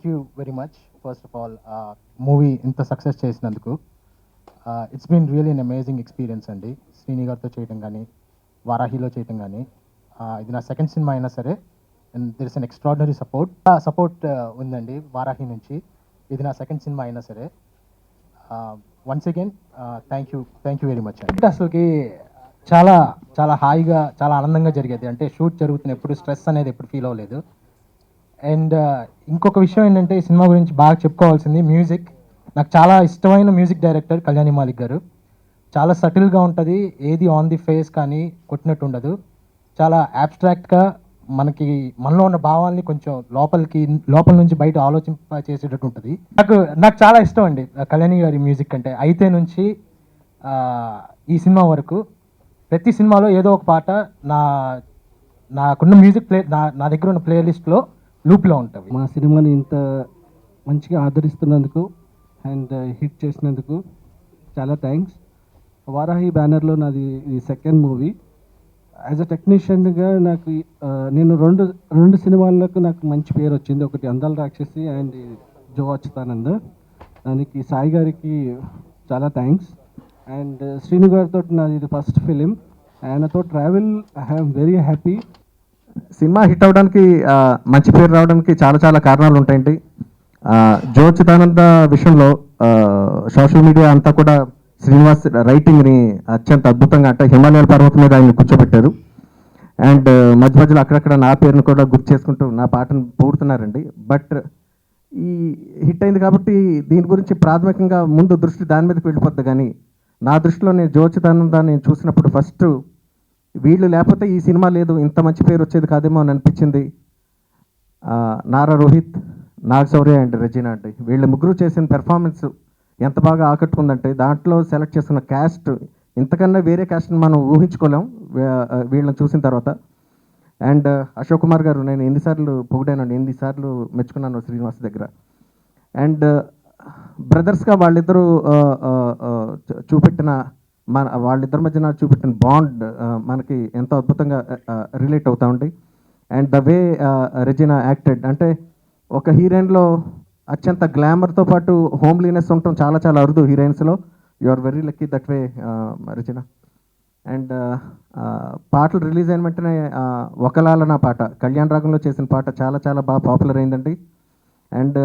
you very much. First of all, movie ఇంత success చేసినందుకు it's been really an amazing experience అండి. శ్రీని గారితో చేయటం కానీ, వారాహిలో చేయటం కానీ, ఇది నా సెకండ్ సినిమా అయినా సరే, and there is an extraordinary support ఉందండి వారాహి నుంచి. ఇది నా సెకండ్ సినిమా అయినా సరే, once again thank you very much అండి. అసలుకి చాలా చాలా హాయిగా, చాలా ఆనందంగా జరిగేది. అంటే షూట్ జరుగుతున్న ఎప్పుడు స్ట్రెస్ అనేది ఎప్పుడు ఫీల్ అవ్వలేదు. అండ్ ఇంకొక విషయం ఏంటంటే, ఈ సినిమా గురించి బాగా చెప్పుకోవాల్సింది మ్యూజిక్. నాకు చాలా ఇష్టమైన మ్యూజిక్ డైరెక్టర్ కళ్యాణి మాలిక్ గారు. చాలా సటిల్గా ఉంటుంది, ఏది ఆన్ ది ఫేస్ కానీ కొట్టినట్టు ఉండదు. చాలా యాబ్స్ట్రాక్ట్గా మనలో ఉన్న భావాల్ని కొంచెం లోపల నుంచి బయట ఆలోచింప చేసేటట్టు ఉంటుంది. నాకు చాలా ఇష్టం అండి కళ్యాణి గారి మ్యూజిక్ అంటే. అయితే నుంచి ఈ సినిమా వరకు ప్రతి సినిమాలో ఏదో ఒక పాట నాకున్న మ్యూజిక్ నా దగ్గర ఉన్న ప్లేలిస్ట్లో లూప్లో ఉంటుంది. మా సినిమాని ఇంత మంచిగా ఆదరిస్తున్నందుకు అండ్ హిట్ చేసినందుకు చాలా థ్యాంక్స్. వారాహి బ్యానర్లో నాది ఇది సెకండ్ మూవీ. యాజ్ అ టెక్నీషియన్గా నేను రెండు సినిమాలకు నాకు మంచి పేరు వచ్చింది. ఒకటి అందాల రాక్షసి అండ్ జో అచ్యుతానంద్. దానికి సాయి గారికి చాలా థ్యాంక్స్. అండ్ శ్రీను గారితో నాది ఇది ఫస్ట్ ఫిలిం. ఆయనతో travel I'm very happy. Cinema hit అవడానికి, మంచి పేరు రావడానికి చాలా చాలా కారణాలు ఉంటాయండి. జో అచ్యుతానంద విషయంలో సోషల్ మీడియా అంతా కూడా శ్రీనివాస్ రైటింగ్ని అత్యంత అద్భుతంగా, అంటే హిమాలయాల పర్వతం మీద ఆయన కూర్చోబెట్టారు. అండ్ మధ్య మధ్యలో అక్కడక్కడ నా పేరును కూడా గుర్తు చేసుకుంటూ నా పాటను పూడుతున్నారండి. బట్ ఈ హిట్ అయింది కాబట్టి దీని గురించి ప్రాథమికంగా ముందు దృష్టి దాని మీదకి వెళ్ళిపోద్ది. కానీ నా దృష్టిలో నేను జో అచ్యుతానంద నేను చూసినప్పుడు ఫస్ట్ వీళ్ళు లేకపోతే ఈ సినిమా లేదు, ఇంత మంచి పేరు వచ్చేది కాదేమో అని అనిపించింది. నారా రోహిత్, నాగశౌర్య అండ్ రెజీనా అండి, వీళ్ళ ముగ్గురు చేసిన పెర్ఫార్మెన్స్ ఎంత బాగా ఆకట్టుకుందంటే, దాంట్లో సెలెక్ట్ చేసుకున్న క్యాస్ట్ ఇంతకన్నా వేరే క్యాస్ట్ని మనం ఊహించుకోలేం వీళ్ళని చూసిన తర్వాత. అండ్ అశోక్ కుమార్ గారు, నేను ఎన్నిసార్లు పొగిడానండి, ఎన్నిసార్లు మెచ్చుకున్నాను శ్రీనివాస్ దగ్గర. అండ్ బ్రదర్స్గా వాళ్ళిద్దరూ చూపెట్టిన వాళ్ళిద్దరి మధ్యన చూపెట్టిన బాండ్ మనకి ఎంతో అద్భుతంగా రిలేట్ అవుతూ ఉంటాయి. And the way Regina acted, అంటే ఒక హీరోయిన్లో అత్యంత గ్లామర్తో పాటు హోమ్లీనెస్ ఉండటం చాలా చాలా అరుదు హీరోయిన్స్లో. You are very lucky that way Regina. And పాటలు రిలీజ్ అయిన వెంటనే ఒకలాలన పాట, కళ్యాణ్ రాగంలో చేసిన పాట చాలా చాలా బాగా పాపులర్ అయిందండి. అండ్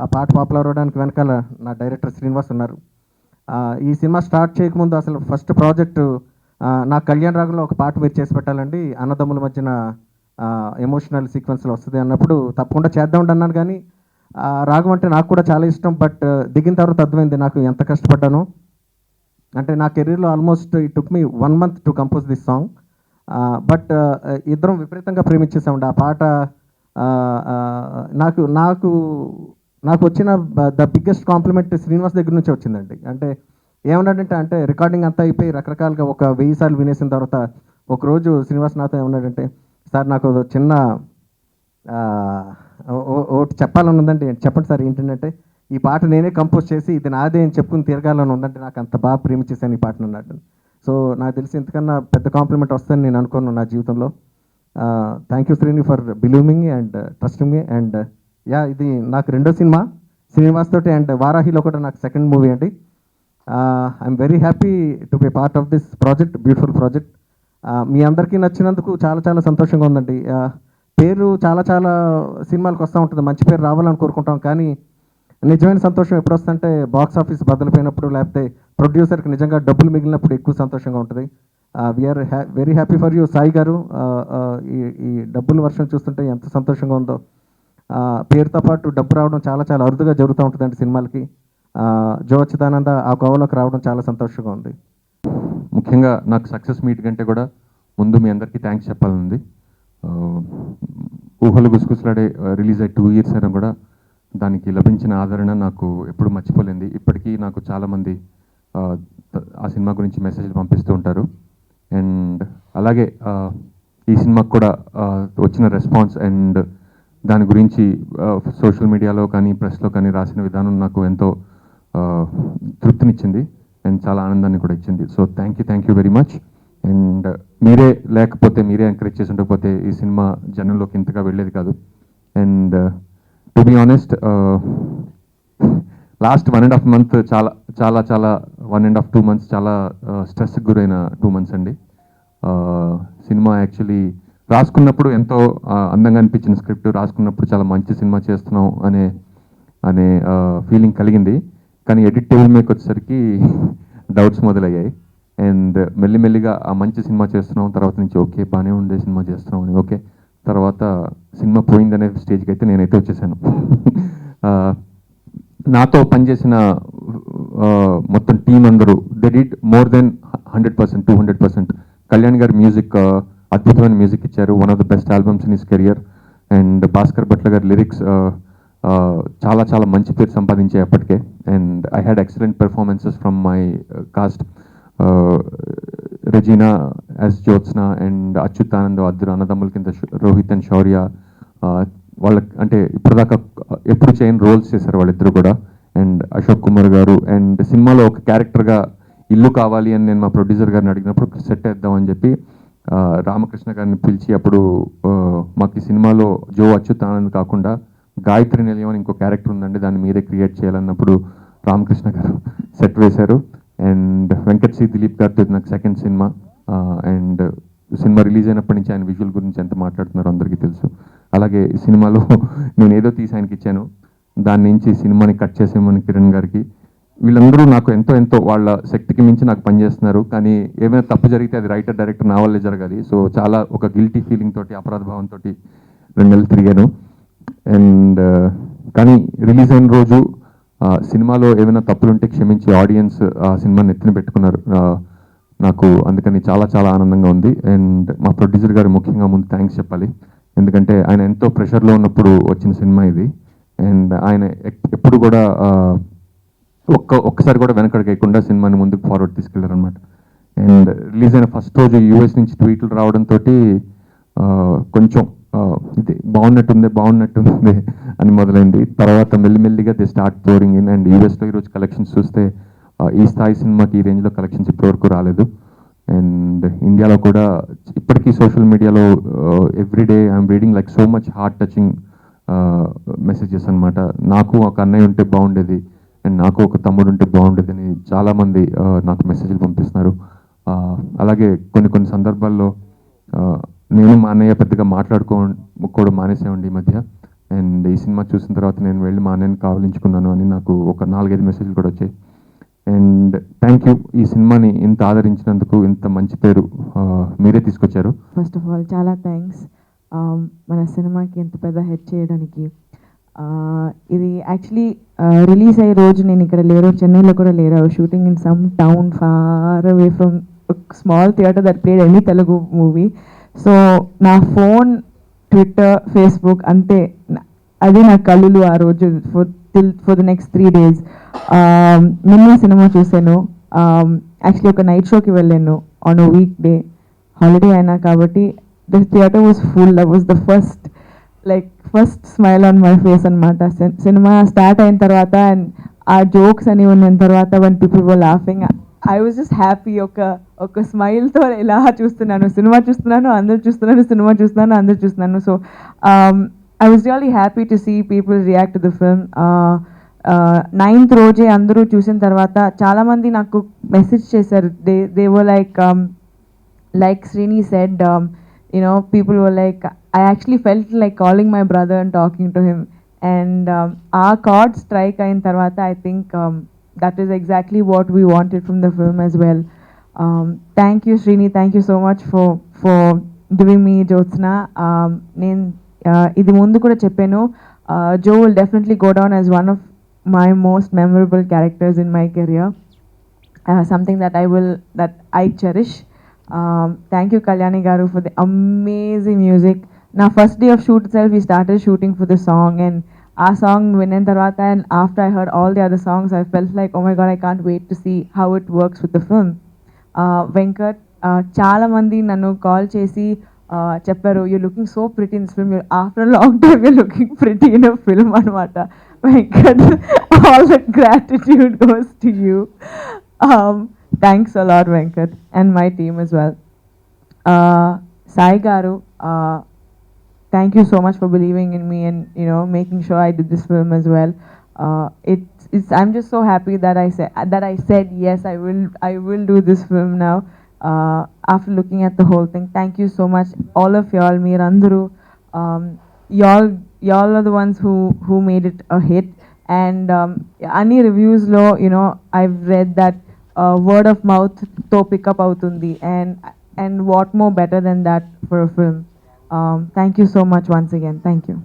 ఆ పాట పాపులర్ అవ్వడానికి వెనకాల నా డైరెక్టర్ శ్రీనివాస్ ఉన్నారు. ఈ సినిమా స్టార్ట్ చేయకముందు అసలు ఫస్ట్ ప్రాజెక్టు నా కళ్యాణ్ రాగంలో ఒక పాట మీరు చేసి పెట్టాలండి, అన్నదమ్ముల మధ్యన ఎమోషనల్ సీక్వెన్స్లో వస్తుంది అన్నప్పుడు తప్పకుండా చేద్దామండి అన్నాను. కానీ రాగం అంటే నాకు కూడా చాలా ఇష్టం. బట్ దిగిన తర్వాత అర్థమైంది నాకు ఎంత కష్టపడ్డాను. అంటే నా కెరీర్లో almost it took me 1 month to compose this song. But ఇద్దరం విపరీతంగా ప్రేమించేసామండి ఆ పాట. నాకు నాకు నాకు వచ్చిన ద బిగ్గెస్ట్ కాంప్లిమెంట్ శ్రీనివాస్ దగ్గర నుంచి వచ్చిందండి. అంటే ఏమన్నాడంటే, అంటే రికార్డింగ్ అంతా అయిపోయి రకరకాలుగా ఒక 1000 సార్లు వినేసిన తర్వాత ఒకరోజు శ్రీనివాస్ నాతో ఏమన్నాడంటే, సార్ నాకు చిన్న ఒకటి చెప్పాలని ఉందండి. చెప్పండి సార్ ఏంటంటే, ఈ పాట నేనే కంపోజ్ చేసి ఇది నాదే అని చెప్పుకుని తిరగాలని ఉందంటే, నాకు అంత బాగా ప్రేమించేసాను ఈ పాటను అన్నాడు. సో నాకు తెలిసి ఇంతకన్నా పెద్ద కాంప్లిమెంట్ వస్తుందని నేను అనుకున్నాను నా జీవితంలో. Thank you Srini for believing me and trusting me. And ఇది నాకు రెండో సినిమా శ్రీనివాస్ తోటి. అండ్ వారాహిలో కూడా నాకు సెకండ్ మూవీ అండి. I'm very happy to be part of this project, beautiful project. మీ అందరికీ నచ్చినందుకు చాలా చాలా సంతోషంగా ఉందండి. పేరు చాలా చాలా సినిమాలకు వస్తూ ఉంటుంది, మంచి పేరు రావాలని కోరుకుంటాం. కానీ నిజమైన సంతోషం ఎప్పుడు వస్తుందంటే బాక్స్ ఆఫీస్ బద్దలిపోయినప్పుడు, లేకపోతే ప్రొడ్యూసర్కి నిజంగా డబ్బులు మిగిలినప్పుడు ఎక్కువ సంతోషంగా ఉంటుంది. We're very happy for you Sai garu. ఈ డబ్బుల వర్షం చూస్తుంటే ఎంత సంతోషంగా ఉందో. పేరుతో పాటు డబ్బు రావడం చాలా చాలా అరుదుగా జరుగుతూ ఉంటుందండి సినిమాలకి. జో అచ్యుతానంద ఆ కోవలోకి రావడం చాలా సంతోషంగా ఉంది. ముఖ్యంగా నాకు సక్సెస్ మీట్ కంటే కూడా ముందు మీ అందరికీ థ్యాంక్స్ చెప్పాలనుంది. ఊహలు గుసగుసలాడే రిలీజ్ అయ్యి 2 years అయినా కూడా దానికి లభించిన ఆదరణ నాకు ఎప్పుడు మర్చిపోలేంది. ఇప్పటికీ నాకు చాలామంది ఆ సినిమా గురించి మెసేజ్లు పంపిస్తూ ఉంటారు. అండ్ అలాగే ఈ సినిమాకు కూడా వచ్చిన రెస్పాన్స్ అండ్ దాని గురించి సోషల్ మీడియాలో కానీ ప్రెస్లో కానీ రాసిన విధానం నాకు ఎంతో తృప్తినిచ్చింది అండ్ చాలా ఆనందాన్ని కూడా ఇచ్చింది. So thank you very much. And మీరే లేకపోతే, మీరే ఎంకరేజ్ చేసి ఉండకపోతే ఈ సినిమా జనంలోకి ఇంతగా వెళ్ళేది కాదు. And to be honest, last 1.5 month చాలా చాలా చాలా 1.5-2 months చాలా స్ట్రెస్కి గురైన 2 months అండి. సినిమా యాక్చువల్లీ రాసుకున్నప్పుడు ఎంతో అందంగా అనిపించిన స్క్రిప్ట్, రాసుకున్నప్పుడు చాలా మంచి సినిమా చేస్తున్నాం అనే అనే ఫీలింగ్ కలిగింది. కానీ ఎడిట్ టేబుల్ మీదకి వచ్చేసరికి డౌట్స్ మొదలయ్యాయి. అండ్ మెల్లిమెల్లిగా ఆ మంచి సినిమా చేస్తున్నాం, తర్వాత నుంచి ఓకే బాగానే ఉండే సినిమా చేస్తున్నాం అని ఓకే, తర్వాత సినిమా పోయిందనే స్టేజ్కి అయితే నేనైతే వచ్చేసాను. నాతో పనిచేసిన మొత్తం టీం అందరూ they did more than 100%, 200%. Kalyan గారి మ్యూజిక్, అద్భుతమైన మ్యూజిక్ ఇచ్చారు, one of the best albums in his career. And Bhaskar Bhatla గారి లిరిక్స్ చాలా చాలా మంచి పేరు సంపాదించాయి అప్పటికే. And I had excellent performances from my cast. Regina as Jyotsna and Achyutanand, అద్దరు అన్నదమ్ముల కింద రోహిత్ అండ్ శౌర్య, వాళ్ళకి అంటే ఇప్పటిదాకా ఎప్పుడు చేయని రోల్స్ చేశారు వాళ్ళిద్దరు కూడా. అండ్ అశోక్ కుమార్ గారు, అండ్ సినిమాలో ఒక క్యారెక్టర్గా ఇల్లు కావాలి అని నేను మా ప్రొడ్యూసర్ గారిని అడిగినప్పుడు సెట్ వేద్దామని చెప్పి రామకృష్ణ గారిని పిలిచి అప్పుడు మాకు ఈ సినిమాలో జో అచ్యుతానంద్ కాకుండా గాయత్రి నిలయం అని ఇంకో క్యారెక్టర్ ఉందండి, దాన్ని మీరే క్రియేట్ చేయాలన్నప్పుడు రామకృష్ణ గారు సెట్ వేశారు. అండ్ వెంకట్ సి దిలీప్ గారితో నాకు second cinema. And cinema release అయినప్పటి నుంచి ఆయన విజువల్ గురించి ఎంత మాట్లాడుతున్నారో అందరికీ తెలుసు. అలాగే ఈ సినిమాలో నేను ఏదో తీసి ఆయనకి ఇచ్చాను, దాని నుంచి సినిమాని కట్ చేసేమని కిరణ్ గారికి. వీళ్ళందరూ నాకు ఎంతో ఎంతో వాళ్ళ శక్తికి మించి నాకు పనిచేస్తున్నారు. కానీ ఏమైనా తప్పు జరిగితే అది రైటర్ డైరెక్టర్ నా వల్లే జరగాలి. సో చాలా ఒక గిల్టీ ఫీలింగ్ తోటి, అపరాధ భావంతో 2 నెలలు తిరిగాను. అండ్ కానీ రిలీజ్ అయిన రోజు సినిమాలో ఏమైనా తప్పులుంటే క్షమించి ఆడియన్స్ ఆ సినిమాని ఎత్తిన పెట్టుకున్నారు. నాకు అందుకని చాలా చాలా ఆనందంగా ఉంది. అండ్ మా ప్రొడ్యూసర్ గారు ముఖ్యంగా ముందు థ్యాంక్స్ చెప్పాలి, ఎందుకంటే ఆయన ఎంతో ప్రెషర్లో ఉన్నప్పుడు వచ్చిన సినిమా ఇది. అండ్ ఆయన ఎప్పుడు కూడా ఒక్కసారి కూడా వెనకడగకుండా సినిమాని ముందుకు ఫార్వర్డ్ తీసుకెళ్లారు అనమాట. అండ్ రిలీజ్ అయిన ఫస్ట్ రోజు యూఎస్ నుంచి ట్వీట్లు రావడంతో కొంచెం ఇది బాగున్నట్టుంది అని మొదలైంది. తర్వాత మెల్లిమెల్లిగా they start pouring in. And యూఎస్లో ఈరోజు కలెక్షన్స్ చూస్తే ఈ స్థాయి సినిమాకి ఈ రేంజ్లో కలెక్షన్స్ ఇప్పటివరకు రాలేదు. అండ్ ఇండియాలో కూడా ఇప్పటికీ సోషల్ మీడియాలో everyday I'm reading like so much heart touching messages అనమాట. నాకు ఒక అన్నయ్య ఉంటే బాగుండేది, అండ్ నాకు ఒక తమ్ముడు ఉంటే బాగుండేది అని చాలామంది నాకు మెసేజ్లు పంపిస్తున్నారు. అలాగే కొన్ని సందర్భాల్లో నేను మా అన్నయ్య పెద్దగా మాట్లాడుకోవడం మానేసామండి ఈ మధ్య. అండ్ ఈ సినిమా చూసిన తర్వాత నేను వెళ్ళి మా అన్నయ్యని కావలించుకున్నాను అని నాకు ఒక 4-5 మెసేజ్లు కూడా వచ్చాయి. అండ్ థ్యాంక్ యూ, ఈ సినిమాని ఇంత ఆదరించినందుకు, ఇంత మంచి పేరు మీరే తీసుకొచ్చారు. ఫస్ట్ ఆఫ్ ఆల్ చాలా థ్యాంక్స్ మన సినిమాకి ఇంత పెద్ద హెడ్ చేయడానికి. ఇది యాక్చువల్లీ రిలీజ్ అయ్యే రోజు నేను ఇక్కడ లేరు, చెన్నైలో కూడా లేరు. Shooting in some town far away from small theatre that played any Telugu movie. So నా ఫోన్, ట్విట్టర్, ఫేస్బుక్ అంతే, అది నా కళ్ళు ఆ రోజు ఫర్ ద నెక్స్ట్ 3 days. నిన్న సినిమా చూశాను. యాక్చువల్లీ ఒక నైట్ షోకి వెళ్ళాను on a weekday, holiday అయినా కాబట్టి. The theatre was full. That was the first smile on my face అనమాట. సినిమా స్టార్ట్ అయిన తర్వాత అండ్ ఆ జోక్స్ అని ఉన్న తర్వాత one people were laughing, I was just happy. ఒక స్మైల్తో ఇలా చూస్తున్నాను, సినిమా చూస్తున్నాను, అందరు చూస్తున్నాను, సినిమా చూస్తున్నాను, అందరు చూస్తున్నాను. So I was really happy to see people react to the film. 9th రోజే అందరూ చూసిన తర్వాత చాలామంది నాకు మెసేజ్ చేశారు. They were like Srini said, people were like, I actually felt like calling my brother and talking to him. And our chord strike ayin tarvata, I think that is exactly what we wanted from the film as well. Thank you Srini, thank you so much for giving me Jyotsna. Nen idi mundu kuda cheppanu, Joe will definitely go down as one of my most memorable characters in my career. Something that I cherish. Thank you Kalyani garu for the amazing music. Now first day of shoot itself we started shooting for the song, and our song winning tarvata, and after I heard all the other songs I felt like, oh my god, I can't wait to see how it works with the film. Venkat, చాలా మంది నన్ను call చేసి చెప్పారు, you're looking so pretty in this film. After a long time you're looking pretty in a film anamata. Venkat, all the gratitude goes to you. Thanks a lot Venkat and my team as well. Sai garu, thank you so much for believing in me and making sure I did this film as well. It's I'm just so happy that I said yes, I will do this film now. After looking at the whole thing, thank you so much, all of y'all. Meerandru, y'all are the ones who made it a hit. And any reviews lo, I've read that word of mouth to pick up అవుతుంది, and what more better than that for a film. Thank you so much once again. Thank you.